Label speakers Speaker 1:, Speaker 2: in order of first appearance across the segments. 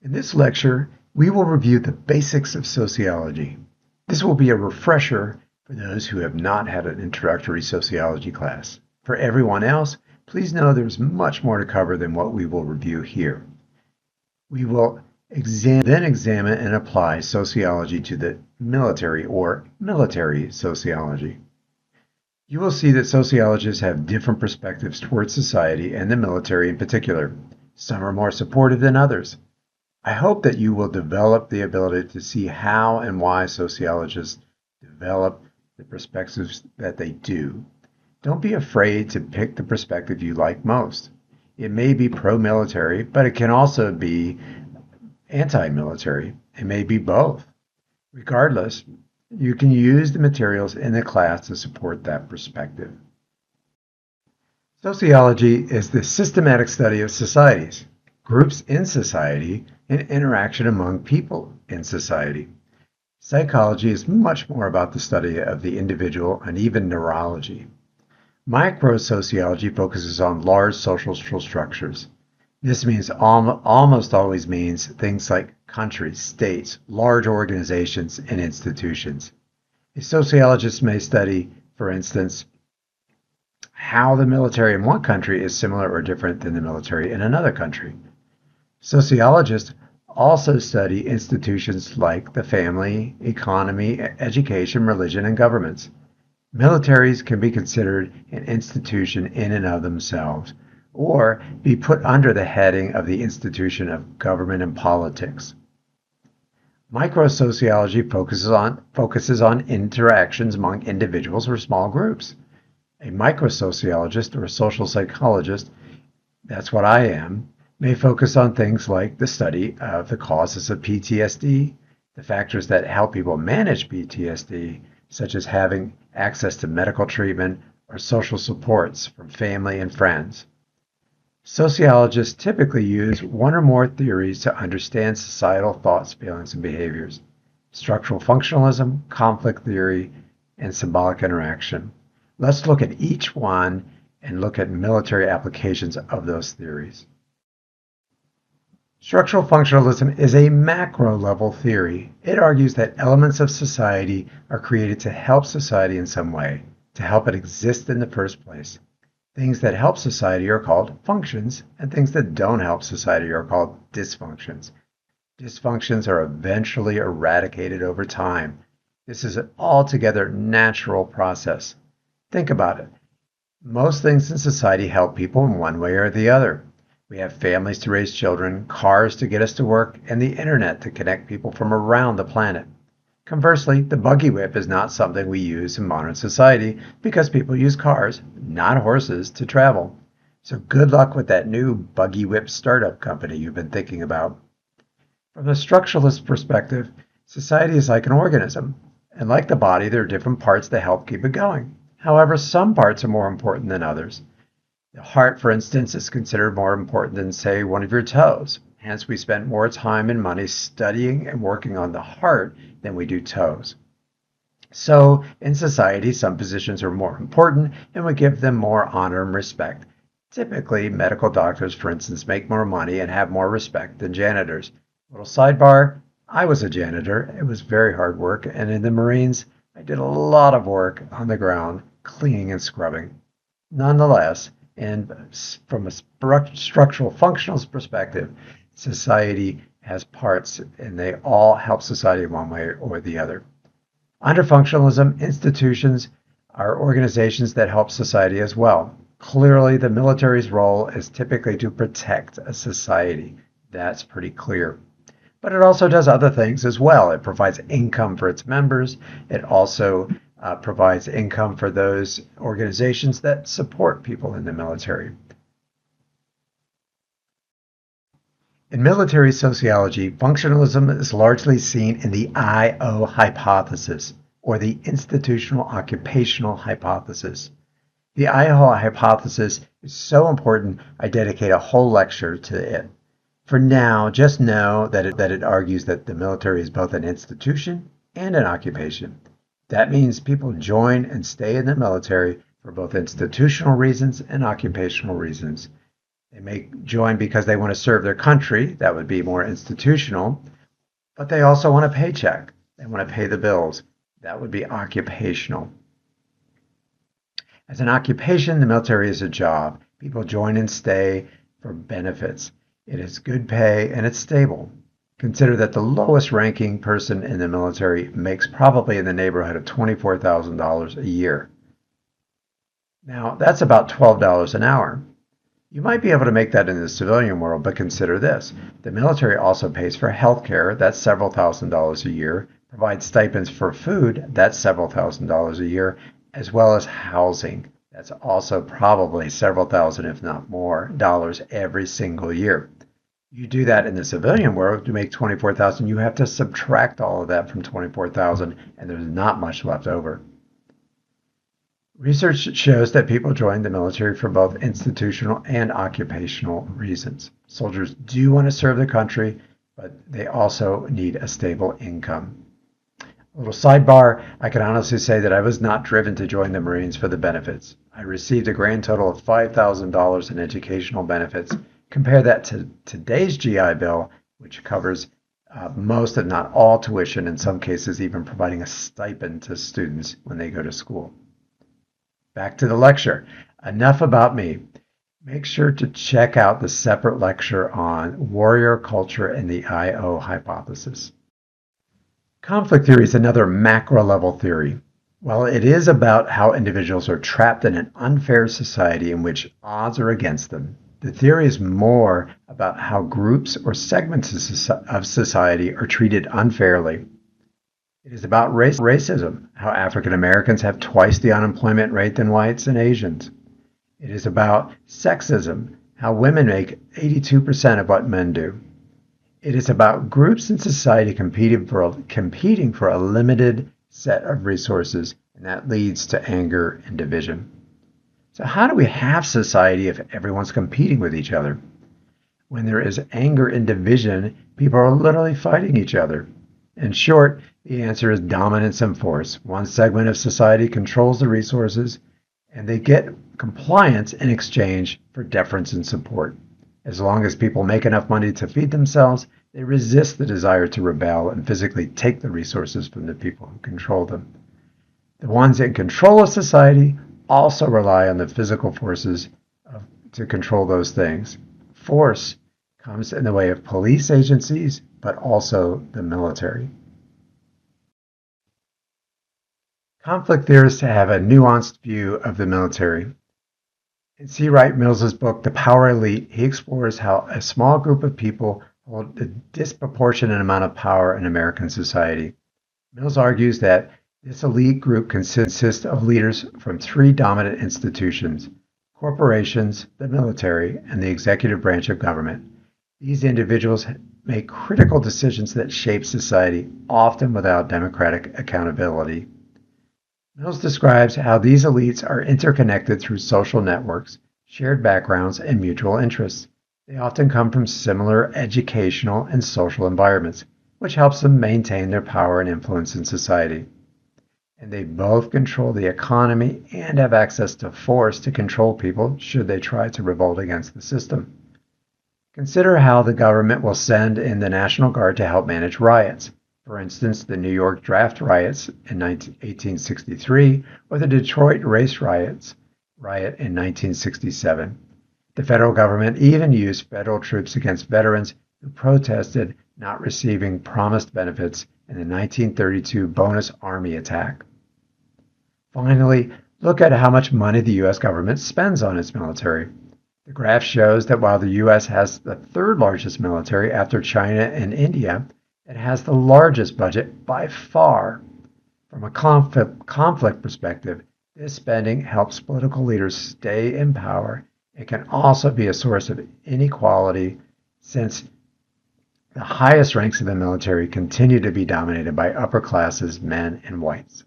Speaker 1: In this lecture, we will review the basics of sociology. This will be a refresher for those who have not had an introductory sociology class. For everyone else, please know there's much more to cover than what we will review here. We will then examine and apply sociology to the military or military sociology. You will see that sociologists have different perspectives towards society and the military in particular. Some are more supportive than others. I hope that you will develop the ability to see how and why sociologists develop the perspectives that they do. Don't be afraid to pick the perspective you like most. It may be pro-military, but it can also be anti-military. It may be both. Regardless, you can use the materials in the class to support that perspective. Sociology is the systematic study of societies, groups in society, and interaction among people in society. Psychology is much more about the study of the individual and even neurology. Microsociology focuses on large social structures. This means almost always means things like countries, states, large organizations, and institutions. A sociologist may study, for instance, how the military in one country is similar or different than the military in another country. Sociologists also study institutions like the family, economy, education, religion, and governments. Militaries can be considered an institution in and of themselves, or be put under the heading of the institution of government and politics. Microsociology focuses on interactions among individuals or small groups. A microsociologist or a social psychologist, that's what I am, may focus on things like the study of the causes of PTSD, the factors that help people manage PTSD, such as having access to medical treatment or social supports from family and friends. Sociologists typically use one or more theories to understand societal thoughts, feelings, and behaviors: structural functionalism, conflict theory, and symbolic interaction. Let's look at each one and look at military applications of those theories. Structural functionalism is a macro-level theory. It argues that elements of society are created to help society in some way, to help it exist in the first place. Things that help society are called functions, and things that don't help society are called dysfunctions. Dysfunctions are eventually eradicated over time. This is an altogether natural process. Think about it. Most things in society help people in one way or the other. We have families to raise children, cars to get us to work, and the internet to connect people from around the planet. Conversely, the buggy whip is not something we use in modern society because people use cars, not horses, to travel. So good luck with that new buggy whip startup company you've been thinking about. From a structuralist perspective, society is like an organism, and like the body, there are different parts that help keep it going. However, some parts are more important than others. The heart, for instance, is considered more important than, say, one of your toes. Hence, we spend more time and money studying and working on the heart than we do toes. So, in society, some positions are more important and we give them more honor and respect. Typically, medical doctors, for instance, make more money and have more respect than janitors. Little sidebar, I was a janitor. It was very hard work, and in the Marines, I did a lot of work on the ground, cleaning and scrubbing. Nonetheless, and from a structural functionalist perspective, society has parts and they all help society in one way or the other. Under functionalism, institutions are organizations that help society as well. Clearly, the military's role is typically to protect a society. That's pretty clear. But it also does other things as well. It provides income for its members. It also provides income for those organizations that support people in the military. In military sociology, functionalism is largely seen in the I-O hypothesis, or the institutional occupational hypothesis. The I-O hypothesis is so important, I dedicate a whole lecture to it. For now, just know that it argues that the military is both an institution and an occupation. That means people join and stay in the military for both institutional reasons and occupational reasons. They may join because they want to serve their country. That would be more institutional. But they also want a paycheck. They want to pay the bills. That would be occupational. As an occupation, the military is a job. People join and stay for benefits. It is good pay and it's stable. Consider that the lowest ranking person in the military makes probably in the neighborhood of $24,000 a year. Now, that's about $12 an hour. You might be able to make that in the civilian world, but consider this. The military also pays for health care, that's several $1,000s a year, provides stipends for food, that's several $1,000s a year, as well as housing. That's also probably several thousand, if not more, dollars every single year. You do that in the civilian world to make 24,000, you have to subtract all of that from 24,000, and there's not much left over. Research shows that people join the military for both institutional and occupational reasons. Soldiers do want to serve their country, but they also need a stable income. A little sidebar, I can honestly say that I was not driven to join the Marines for the benefits. I received a grand total of $5,000 in educational benefits. Compare that to today's GI Bill, which covers most, if not all, tuition, in some cases even providing a stipend to students when they go to school. Back to the lecture. Enough about me. Make sure to check out the separate lecture on warrior culture and the I/O hypothesis. Conflict theory is another macro level theory. While it is about how individuals are trapped in an unfair society in which odds are against them, the theory is more about how groups or segments of society are treated unfairly. It is about racism, how African Americans have twice the unemployment rate than whites and Asians. It is about sexism, how women make 82% of what men do. It is about groups in society competing for a limited set of resources, and that leads to anger and division. So how do we have society if everyone's competing with each other? When there is anger and division, people are literally fighting each other. In short, the answer is dominance and force. One segment of society controls the resources, and they get compliance in exchange for deference and support. As long as people make enough money to feed themselves, they resist the desire to rebel and physically take the resources from the people who control them. The ones in control of society also rely on the physical forces to control those things. Force comes in the way of police agencies, but also the military. Conflict theorists have a nuanced view of the military. In C. Wright Mills's book, The Power Elite, he explores how a small group of people hold a disproportionate amount of power in American society. Mills argues that this elite group consists of leaders from three dominant institutions: corporations, the military, and the executive branch of government. These individuals make critical decisions that shape society, often without democratic accountability. Mills describes how these elites are interconnected through social networks, shared backgrounds, and mutual interests. They often come from similar educational and social environments, which helps them maintain their power and influence in society. And they both control the economy and have access to force to control people should they try to revolt against the system. Consider how the government will send in the National Guard to help manage riots. For instance, the New York draft riots in 1863 or the Detroit race riot in 1967. The federal government even used federal troops against veterans who protested not receiving promised benefits in the 1932 Bonus Army attack. Finally, look at how much money the U.S. government spends on its military. The graph shows that while the U.S. has the third largest military after China and India, it has the largest budget by far. From a conflict perspective, this spending helps political leaders stay in power. It can also be a source of inequality since the highest ranks of the military continue to be dominated by upper classes, men, and whites.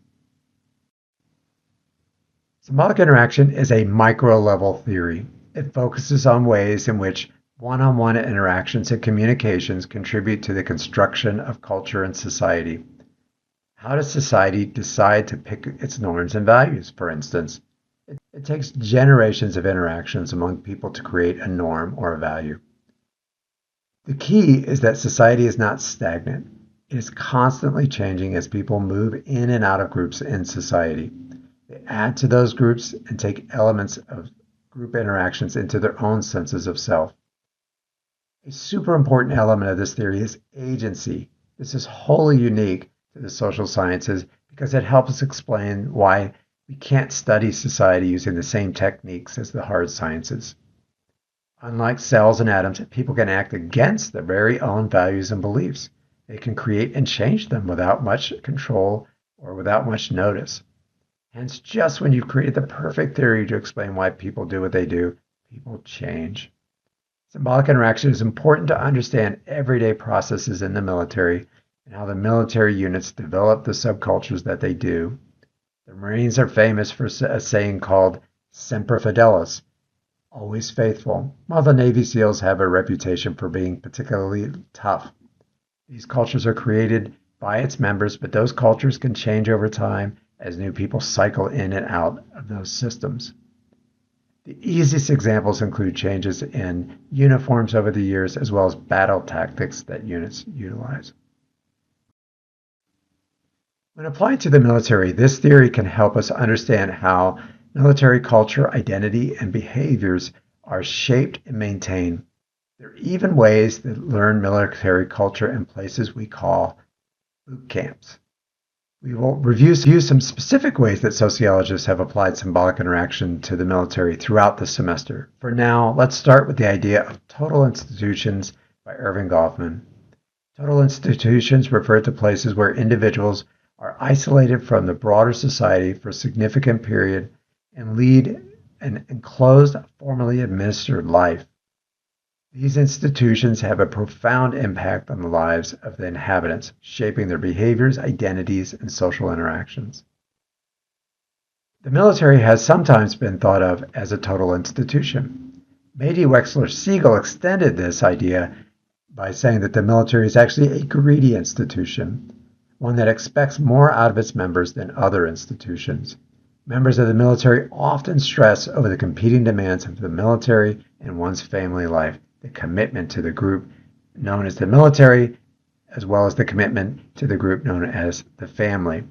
Speaker 1: Symbolic interaction is a micro-level theory. It focuses on ways in which one-on-one interactions and communications contribute to the construction of culture and society. How does society decide to pick its norms and values, for instance? It takes generations of interactions among people to create a norm or a value. The key is that society is not stagnant. It is constantly changing as people move in and out of groups in society. They add to those groups and take elements of group interactions into their own senses of self. A super important element of this theory is agency. This is wholly unique to the social sciences because it helps us explain why we can't study society using the same techniques as the hard sciences. Unlike cells and atoms, people can act against their very own values and beliefs. They can create and change them without much control or without much notice. Hence, just when you've created the perfect theory to explain why people do what they do, people change. Symbolic interaction is important to understand everyday processes in the military and how the military units develop the subcultures that they do. The Marines are famous for a saying called Semper Fidelis, always faithful, while the Navy SEALs have a reputation for being particularly tough. These cultures are created by its members, but those cultures can change over time as new people cycle in and out of those systems. The easiest examples include changes in uniforms over the years, as well as battle tactics that units utilize. When applied to the military, this theory can help us understand how military culture, identity, and behaviors are shaped and maintained. There are even ways to learn military culture in places we call boot camps. We will review some specific ways that sociologists have applied symbolic interaction to the military throughout the semester. For now, let's start with the idea of total institutions by Irving Goffman. Total institutions refer to places where individuals are isolated from the broader society for a significant period and lead an enclosed, formally administered life. These institutions have a profound impact on the lives of the inhabitants, shaping their behaviors, identities, and social interactions. The military has sometimes been thought of as a total institution. Beatty Wexler Siegel extended this idea by saying that the military is actually a greedy institution, one that expects more out of its members than other institutions. Members of the military often stress over the competing demands of the military and one's family life, the commitment to the group known as the military, as well as the commitment to the group known as the family.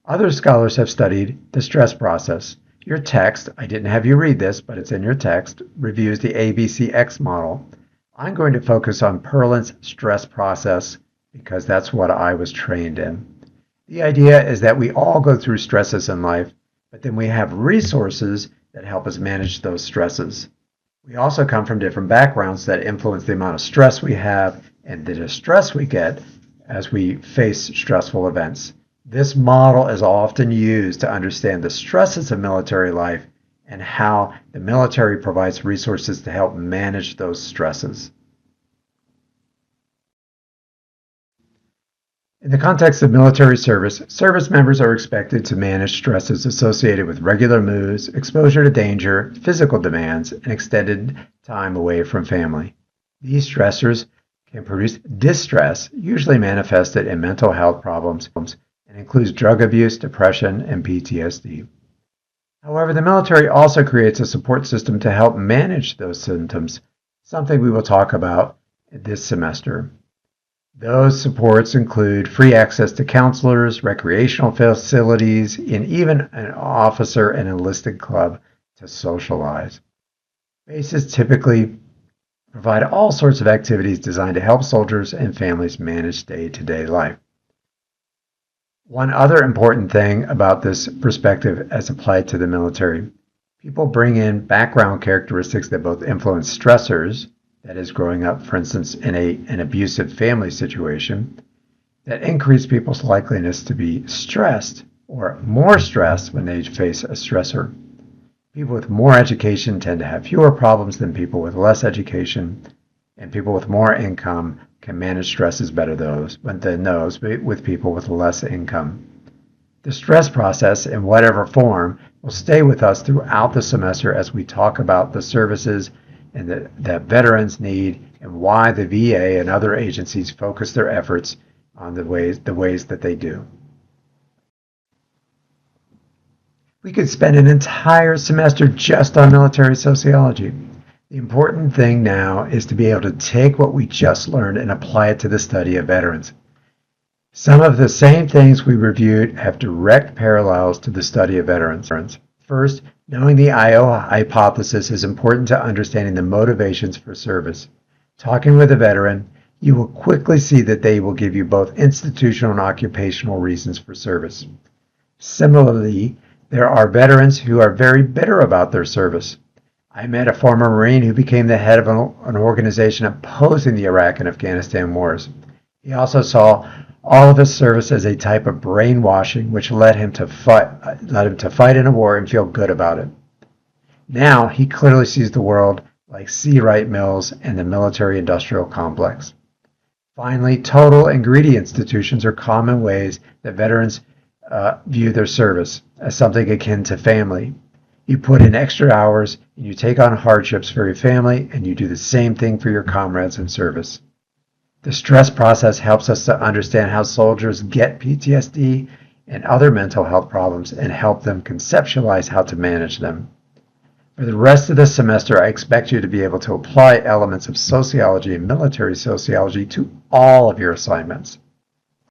Speaker 1: Other scholars have studied the stress process. Your text, I didn't have you read this, but it's in your text, reviews the ABCX model. I'm going to focus on Perlin's stress process because that's what I was trained in. The idea is that we all go through stresses in life, but then we have resources that help us manage those stresses. We also come from different backgrounds that influence the amount of stress we have and the distress we get as we face stressful events. This model is often used to understand the stresses of military life and how the military provides resources to help manage those stresses. In the context of military service, service members are expected to manage stresses associated with regular moves, exposure to danger, physical demands, and extended time away from family. These stressors can produce distress, usually manifested in mental health problems, and includes drug abuse, depression, and PTSD. However, the military also creates a support system to help manage those symptoms, something we will talk about this semester. Those supports include free access to counselors, recreational facilities, and even an officer and enlisted club to socialize. Bases typically provide all sorts of activities designed to help soldiers and families manage day-to-day life. One other important thing about this perspective as applied to the military, people bring in background characteristics that both influence stressors, that is growing up, for instance, in an abusive family situation, that increase people's likeliness to be stressed or more stressed when they face a stressor. People with more education tend to have fewer problems than people with less education, and people with more income can manage stresses better than those with people with less income. The stress process, in whatever form, will stay with us throughout the semester as we talk about the services and that veterans need and why the VA and other agencies focus their efforts on the ways that they do. We could spend an entire semester just on military sociology. The important thing now is to be able to take what we just learned and apply it to the study of veterans. Some of the same things we reviewed have direct parallels to the study of veterans. First, knowing the IO hypothesis is important to understanding the motivations for service. Talking with a veteran, you will quickly see that they will give you both institutional and occupational reasons for service. Similarly, there are veterans who are very bitter about their service. I met a former Marine who became the head of an organization opposing the Iraq and Afghanistan wars. He also saw all of his service as a type of brainwashing which led him to fight in a war and feel good about it. Now he clearly sees the world like C. Wright Mills and the military-industrial complex. Finally, total and greedy institutions are common ways that veterans view their service as something akin to family. You put in extra hours and you take on hardships for your family, and you do the same thing for your comrades in service. The stress process helps us to understand how soldiers get PTSD and other mental health problems and help them conceptualize how to manage them. For the rest of the semester, I expect you to be able to apply elements of sociology and military sociology to all of your assignments.